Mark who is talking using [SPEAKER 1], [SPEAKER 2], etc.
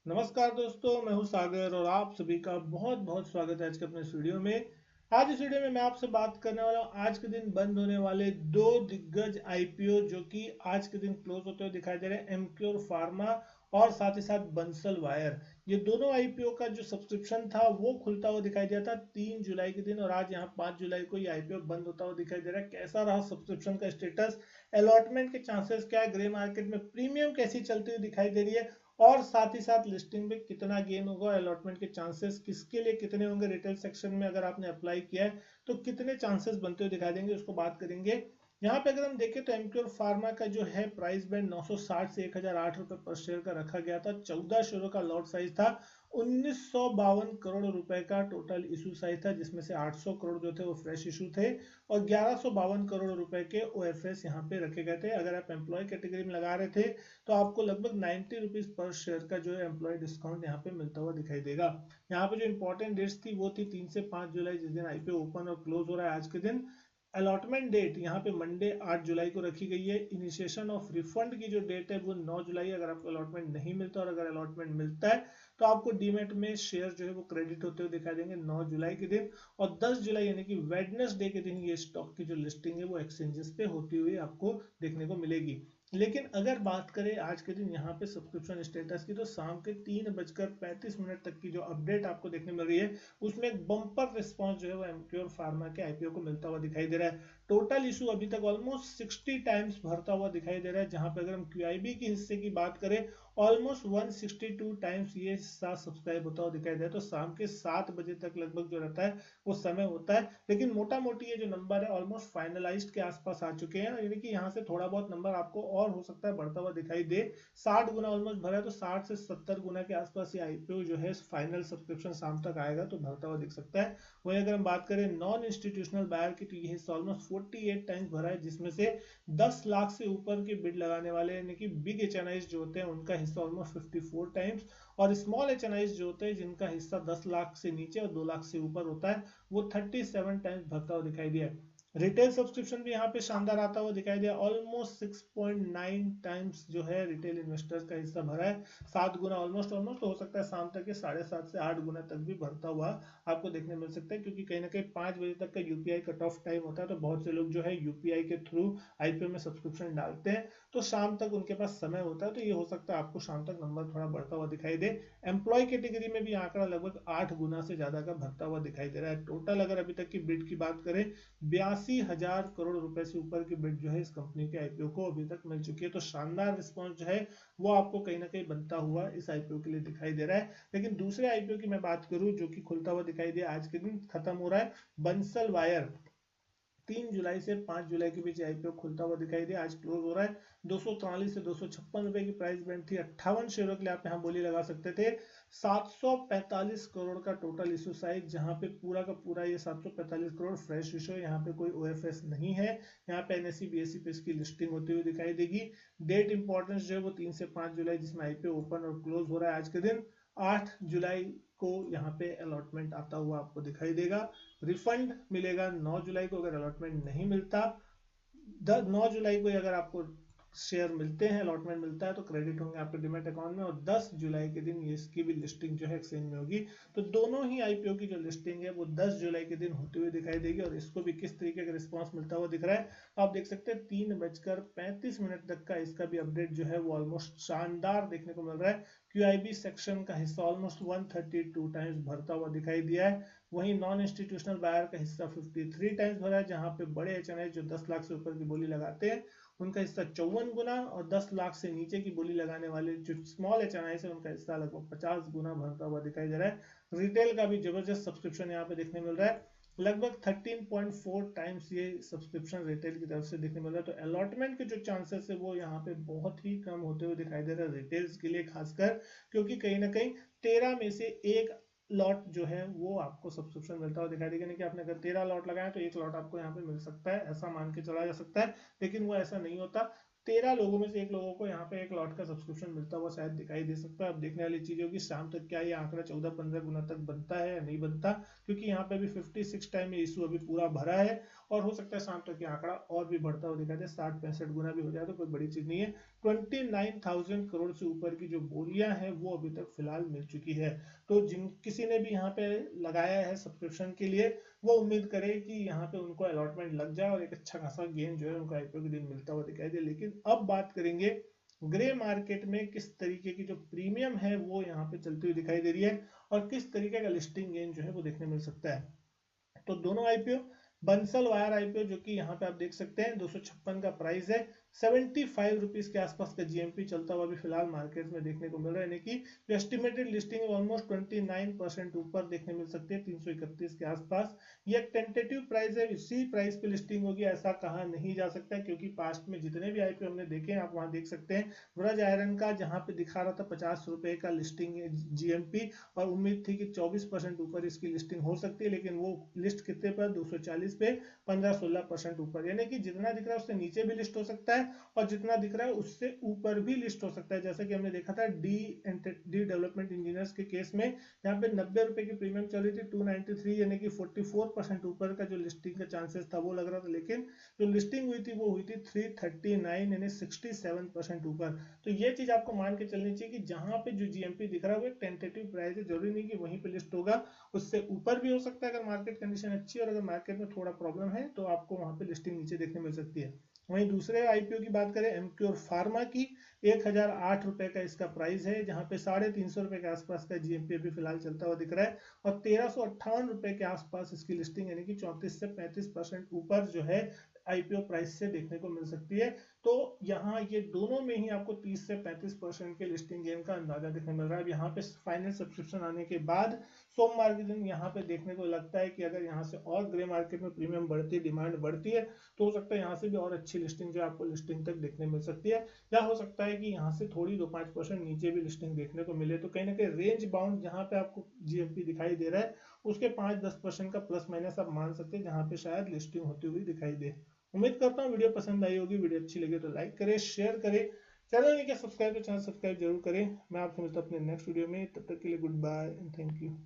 [SPEAKER 1] नमस्कार दोस्तों, मैं हूं सागर और आप सभी का बहुत बहुत स्वागत है आज के अपने इस वीडियो में। आज इस वीडियो में मैं आपसे बात करने वाला हूं आज के दिन बंद होने वाले दो दिग्गज आईपीओ जो कि आज के दिन क्लोज होते हुए दिखाई दे रहे हैं, एमक्योर फार्मा और साथ ही साथ बंसल वायर। ये दोनों आईपीओ का जो सब्सक्रिप्शन था वो खुलता हुआ दिखाई दिया था 3 जुलाई के दिन और आज यहाँ 5 जुलाई को ये आईपीओ बंद होता हुआ दिखाई दे रहा है। कैसा रहा सब्सक्रिप्शन का स्टेटस, अलॉटमेंट के चांसेस क्या है, ग्रे मार्केट में प्रीमियम कैसी चलती हुई दिखाई दे रही है और साथ ही साथ लिस्टिंग में कितना गेन होगा, अलॉटमेंट के चांसेस किसके लिए कितने होंगे, रिटेल सेक्शन में अगर आपने अप्लाई किया है तो कितने चांसेस बनते हुए दिखाई देंगे, उसको बात करेंगे। यहाँ पे अगर हम देखें तो एमक्योर फार्मा का जो है प्राइस बैंड 960 से 1008 रुपए पर शेयर का रखा गया था। 14 शेयरों का लॉट साइज था। 1952 करोड़ रुपए का टोटल इशू साइज था, जिसमें से 800 करोड़ जो थे वो फ्रेश इशू थे और 1152 करोड़ रुपए के ओएफएस यहाँ पे रखे गए थे। अगर आप एम्प्लॉय कैटेगरी में लगा रहे थे तो आपको लगभग 90 रुपीज पर शेयर का जो है एम्प्लॉय डिस्काउंट यहाँ पे मिलता हुआ दिखाई देगा। यहाँ पे जो इंपॉर्टेंट डेट्स थी वो थी 3 से 5 जुलाई, जिस दिन आईपीओ ओपन और क्लोज हो रहा है आज के दिन। अलॉटमेंट डेट यहाँ पे मंडे 8 जुलाई को रखी गई है। इनिशिएशन ऑफ रिफंड की जो डेट है वो 9 जुलाई, अगर आपको अलॉटमेंट नहीं मिलता और अगर अलॉटमेंट मिलता है तो आपको डीमेट में शेयर जो है वो क्रेडिट होते हुए दिखाई देंगे 9 जुलाई के दिन। और 10 जुलाई यानी कि वेडनेसडे के दिन ये स्टॉक की जो लिस्टिंग है वो एक्सचेंजेस पे होती हुई आपको देखने को मिलेगी। लेकिन अगर बात करें आज के दिन यहाँ पे सब्सक्रिप्शन स्टेटस की, तो शाम के 3:35 तक की जो अपडेट आपको देखने मिल रही है उसमें एक बम्पर रिस्पांस जो है वो एमक्योर फार्मा के आईपीओ को मिलता हुआ दिखाई दे रहा है। टोटल इशू अभी तक ऑलमोस्ट 60 टाइम्स भरता हुआ दिखाई दे रहा है, जहां पे अगर हम क्यूआईबी के हिस्से की बात करें ऑलमोस्ट 162 टाइम्स ये हिस्सा सब्सक्राइब होता हुआ दिखाई दे रहा है। तो शाम के 7 बजे तक लगभग जो रहता है वो समय होता है, लेकिन मोटा मोटी ये जो नंबर है ऑलमोस्ट फाइनलाइज्ड के आसपास आ चुके हैं, यानी कि यहाँ से थोड़ा बहुत नंबर आपको और हो सकता है बढ़ता हुआ दिखाई दे। 60 गुना ऑलमोस्ट भरा है, तो 60 से 70 गुना के आसपास ये आईपीओ जो है फाइनल सब्सक्रिप्शन शाम तक आएगा तो भरता हुआ दिख सकता है। वहीं अगर हम बात करें नॉन इंस्टीट्यूशनल बायर की, तो ये हिस्सा ऑलमोस्ट 48 टाइम्स भरा है, जिसमें से 10 लाख से ऊपर के बिड लगाने वाले यानी कि बिग एचएनआईज जो होते हैं उनका हिस्सा ऑलमोस्ट 54 टाइम्स और स्मॉल एचएनआईज जो होते हैं जिनका हिस्सा 10 लाख से नीचे और 2 लाख से ऊपर होता है वो 37 टाइम्स भरता हुआ दिखाई दिया। रिटेल सब्सक्रिप्शन भी यहाँ पे शानदार आता हुआ दिखाई दिया, ऑलमोस्ट 6.9 टाइम्स जो है रिटेल इन्वेस्टर्स का हिस्सा भरा है। 7 गुना ऑलमोस्ट ऑलमोस्ट हो सकता है शाम तक के 7.5 से 8 गुना तक भी भरता हुआ आपको देखने मिल सकता है, क्योंकि कहीं ना कहीं 5 बजे तक का यूपीआई कट ऑफ टाइम होता है, तो बहुत से लोग जो है यूपीआई के थ्रू आईपीओ में सब्सक्रिप्शन डालते हैं, तो शाम तक उनके पास समय होता है, तो ये हो सकता है आपको शाम तक नंबर थोड़ा बढ़ता हुआ दिखाई दे। एम्प्लॉय कैटेगरी में भी आंकड़ा लगभग 8 गुना से ज्यादा का भरता हुआ दिखाई दे रहा है। टोटल अगर अभी तक की बिड की बात करें 82,000 करोड़ रुपए से ऊपर की बिड जो है इस कंपनी के आईपीओ को अभी तक मिल चुकी है, तो शानदार रिस्पॉन्स जो है वो आपको कहीं ना कहीं बनता हुआ इस आईपीओ के लिए दिखाई दे रहा है। लेकिन दूसरे आईपीओ की मैं बात करूं जो कि खुलता हुआ दिखाई दिया आज के दिन खत्म हो रहा है, बंसल वायर। 3 जुलाई से 5 जुलाई के बीच आईपीओ खुलता हुआ दिखाई दिया, आज क्लोज हो रहा है। 243 से 256 रुपए की प्राइस बैंड थी। 58 शेयरों के लिए आप यहाँ बोली लगा सकते थे। 745 करोड़ का टोटल इशू साइज, जहां पे पूरा का पूरा ये 745 करोड़ फ्रेश इशू है, यहाँ पे कोई ओएफएस नहीं है। यहाँ पे एनएससी बीएससी पे इसकी लिस्टिंग होती हुई दिखाई देगी। डेट इंपॉर्टेंस जो है वो 3 से 5 जुलाई, जिसमें आईपीओ ओपन और क्लोज हो रहा है आज के दिन। 8 जुलाई को यहाँ पे अलॉटमेंट आता हुआ आपको दिखाई देगा। रिफंड मिलेगा 9 जुलाई को अगर अलॉटमेंट नहीं मिलता। 9 जुलाई को अगर आपको शेयर मिलते हैं, अलॉटमेंट मिलता है, तो क्रेडिट होंगे आपके डिमेट अकाउंट में और 10 जुलाई के दिन ये इसकी भी लिस्टिंग जो है एक्सचेंज में होगी। तो दोनों ही आईपीओ की जो लिस्टिंग है वो 10 जुलाई के दिन होती हुई दिखाई देगी और इसको भी किस तरीके का रिस्पांस मिलता हुआ दिख रहा है आप देख सकते हैं। 3:35 तक का इसका भी अपडेट जो है वो ऑलमोस्ट शानदार देखने को मिल रहा है। क्यूआईबी सेक्शन का हिस्सा ऑलमोस्ट 132 टाइम्स भरता हुआ दिखाई दिया है। वहीं नॉन इंस्टीट्यूशनल बायर का हिस्सा 53 टाइम्स भरा है, जहां पे बड़े एचएनआई जो 10 लाख से ऊपर की बोली लगाते हैं उनका हिस्सा 54 गुना और 10 लाख से नीचे की बोली लगाने वाले जो स्मॉल एचएनआई है उनका हिस्सा लगभग 50 गुना भरता हुआ दिखाई दे रहा है। रिटेल का भी जबरदस्त सब्सक्रिप्शन यहाँ पे देखने मिल रहा है, लगभग 13.4 टाइम्स ये सब्सक्रिप्शन रिटेल की तरफ से देखने मिल रहा है। तो अलॉटमेंट के जो चांसेस है वो यहाँ पे बहुत ही कम होते हुए दिखाई दे रहा है रिटेल्स के लिए खासकर, क्योंकि कहीं ना कहीं 13 में से एक लॉट जो है वो आपको सब्सक्रिप्शन मिलता हुआ दिखाई देगा। कि आपने अगर 13 लॉट लगाया तो एक लॉट आपको यहाँ पे मिल सकता है, ऐसा मान के चला जा सकता है, लेकिन वो ऐसा नहीं होता। 13 लोगों में से एक लोगों को यहाँ पे एक लॉट का सब्सक्रिप्शन मिलता हुआ शायद दिखाई दे सकता है। अब देखने वाली चीज होगी शाम तक क्या ये आंकड़ा 14-15 गुना तक बनता है या नहीं बनता, क्योंकि यहाँ पे अभी 56 टाइम ये इशू अभी पूरा भरा है और हो सकता है शाम तक ये आंकड़ा और भी बढ़ता हुआ दिखाई दे, 60-65 गुना भी हो जाए तो कोई बड़ी चीज नहीं है। 29,000 करोड़ से ऊपर की जो बोलियां हैं वो अभी तक फिलहाल मिल चुकी है। तो जिन किसी ने भी यहाँ पे लगाया है सब्सक्रिप्शन के लिए, वो उम्मीद करे कि यहाँ पे उनको अलॉटमेंट लग जाए और एक अच्छा खासा गेन जो है उनको आईपीओ के दिन मिलता हुआ दिखाई दे। लेकिन अब बात करेंगे ग्रे मार्केट में किस तरीके की जो प्रीमियम है वो यहाँ पे चलती हुई दिखाई दे रही है और किस तरीके का लिस्टिंग गेन जो है वो देखने मिल सकता है। तो दोनों आईपीओ, बंसल वायर आईपीओ जो कि यहाँ पे आप देख सकते हैं 256 का प्राइस है, 75 रुपीज के आसपास का जीएमपी चलता हुआ भी फिलहाल मार्केट में देखने को मिल रहा है, यानी कि जो एस्टिमेटेड लिस्टिंग है ऑलमोस्ट 29% ऊपर देखने मिल सकती है 331 के आसपास। ये एक टेंटेटिव प्राइस है, इसी प्राइस पे लिस्टिंग होगी ऐसा कहा नहीं जा सकता, क्योंकि पास्ट में जितने भी आईपीओ हमने देखे हैं आप वहां देख सकते हैं ब्रज आयरन का जहां पे दिखा रहा था 50 रुपए का लिस्टिंग जीएमपी और उम्मीद थी कि 24% ऊपर इसकी लिस्टिंग हो सकती है, लेकिन वो लिस्ट कितने पर 240 पे 15-16% ऊपर, यानी कि जितना दिख रहा है उससे नीचे भी लिस्ट हो सकता है और जितना दिख रहा है उससे ऊपर भी लिस्ट हो सकता है। जैसा कि हमने देखा था डी डेवलपमेंट इंजीनियर्स के केस में, यहाँ पे 90 रुपए की प्रीमियम चल रही थी, 293 यानी कि 44% ऊपर का जो लिस्टिंग का चांसेस था वो लग रहा था, लेकिन जो लिस्टिंग हुई थी वो हुई थी 339 यानी 67% ऊपर। तो ये चीज आपको मान के चलनी चाहिए कि जहां पे जो जीएमपी दिख रहा है वो एक टेंटेटिव प्राइस है, जरूरी नहीं कि वहीं पे लिस्ट होगा, उससे ऊपर भी हो सकता है अगर मार्केट कंडीशन अच्छी है, और अगर मार्केट में थोड़ा प्रॉब्लम है तो आपको वहां पे लिस्टिंग नीचे देखने मिल सकती है। वहीं दूसरे आईपीओ की बात करें एमक्योर फार्मा की, 1008 रुपए का इसका प्राइस है, जहां पे 350 रुपए के आसपास का जीएमपी अभी फिलहाल चलता हुआ दिख रहा है और 1358 रुपए के आसपास इसकी लिस्टिंग यानी कि 34 से 35% ऊपर जो है आईपीओ प्राइस से देखने को मिल सकती है। तो यहाँ ये दोनों में ही आपको 30 से 35% के लिस्टिंग गेन का अंदाजा देखने मिल रहा है। अब यहाँ पे फाइनल सब्सक्रिप्शन आने के बाद सोमवार के दिन यहाँ पे देखने को लगता है कि अगर यहाँ से और ग्रे मार्केट में प्रीमियम बढ़ती है, डिमांड बढ़ती है, तो हो सकता है यहाँ से भी और अच्छी लिस्टिंग जो आपको लिस्टिंग तक देखने मिल सकती है, या हो सकता है कि यहाँ से थोड़ी 2-5% नीचे भी लिस्टिंग देखने को मिले। तो कहीं ना कहीं रेंज बाउंड जहाँ पे आपको जीएमपी दिखाई दे रहा है उसके 5-10% का प्लस माइनस आप मान सकते हैं, जहाँ पे शायद लिस्टिंग होती हुई दिखाई दे। उम्मीद करता हूँ वीडियो पसंद आई होगी, वीडियो अच्छी लगे तो लाइक करें, शेयर करें, चैनल नहीं किया सब्सक्राइब तो चैनल सब्सक्राइब जरूर करें। मैं आपसे मिलता हूँ अपने नेक्स्ट वीडियो में, तब तक के लिए goodbye and thank you.